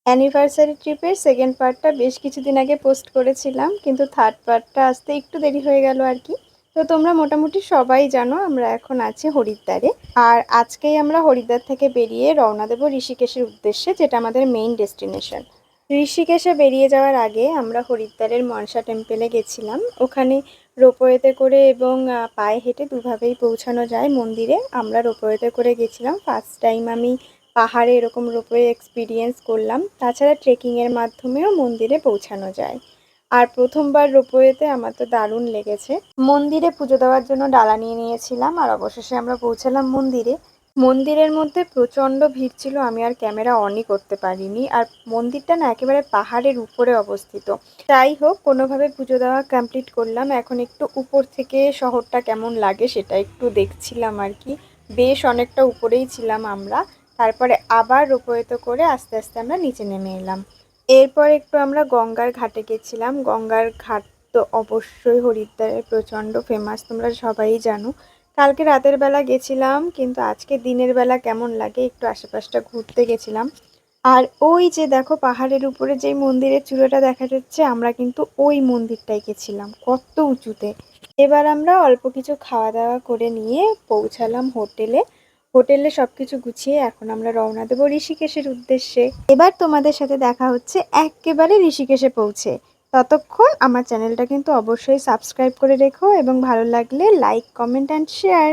Anniversary ট্রিপের second পার্টটা বেশ কিছুদিন আগে পোস্ট করেছিলাম, কিন্তু থার্ড পার্টটা আসতে একটু দেরি হয়ে গেল আর কি। তো তোমরা মোটামুটি সবাই জানো আমরা এখন আছি হরিদ্বারে। আর আজকেই আমরা হরিদ্বার থেকে বেরিয়ে রওনা দেবো ঋষিকেশের উদ্দেশ্যে, যেটা আমাদের মেইন ডেস্টিনেশন। ঋষিকেশে বেরিয়ে যাওয়ার আগে আমরা হরিদ্বারের মনসা টেম্পেলে গেছিলাম। ওখানে রোপওয়েতে করে এবং পায়ে হেঁটে দুভাবেই পৌঁছানো যায় মন্দিরে। আমরা রোপওয়েতে করে গেছিলাম, ফার্স্ট টাইম আমি পাহাড়ে এরকম রোপওয়ে এক্সপিরিয়েন্স করলাম। তাছাড়া ট্রেকিংয়ের মাধ্যমেও মন্দিরে পৌঁছানো যায়। আর প্রথমবার রোপওয়েতে আমার তো দারুণ লেগেছে। মন্দিরে পুজো দেওয়ার জন্য ডালা নিয়ে নিয়েছিলাম, আর অবশেষে আমরা পৌঁছালাম মন্দিরে। মন্দিরের মধ্যে প্রচণ্ড ভিড় ছিল, আমি আর ক্যামেরা অনই করতে পারিনি। আর মন্দিরটা না একেবারে পাহাড়ের উপরে অবস্থিত। যাই হোক, কোনোভাবে পুজো দেওয়া কমপ্লিট করলাম। এখন একটু উপর থেকে শহরটা কেমন লাগে সেটা একটু দেখছিলাম আর কি। বেশ অনেকটা উপরেই ছিলাম আমরা। তারপরে আবার রোপওয়েতে করে আস্তে আস্তে আমরা নিচে নেমে এলাম। এরপর একটু আমরা গঙ্গার ঘাটে গেছিলাম। গঙ্গার ঘাট তো অবশ্যই হরিদ্বারের প্রচণ্ড ফেমাস, তোমরা সবাই জানো। কালকে রাতের বেলা গেছিলাম, কিন্তু আজকে দিনের বেলা কেমন লাগে একটু আশেপাশটা ঘুরতে গেছিলাম। আর ওই যে দেখো পাহাড়ের উপরে যেই মন্দিরের চূড়াটা দেখা যাচ্ছে, আমরা কিন্তু ওই মন্দিরটায় গেছিলাম, কত উঁচুতে। এবার আমরা অল্প কিছু খাওয়া দাওয়া করে নিয়ে পৌঁছালাম হোটেলে। হোটেলে সবকিছু গুছিয়ে এখন আমরা রওনা দেবো ঋষিকেশের উদ্দেশ্যে। এবার তোমাদের সাথে দেখা হচ্ছে একেবারে ঋষিকেশে পৌঁছে। ততক্ষণ আমার চ্যানেলটা কিন্তু অবশ্যই সাবস্ক্রাইব করে রেখো, এবং ভালো লাগলে লাইক, কমেন্ট অ্যান্ড শেয়ার।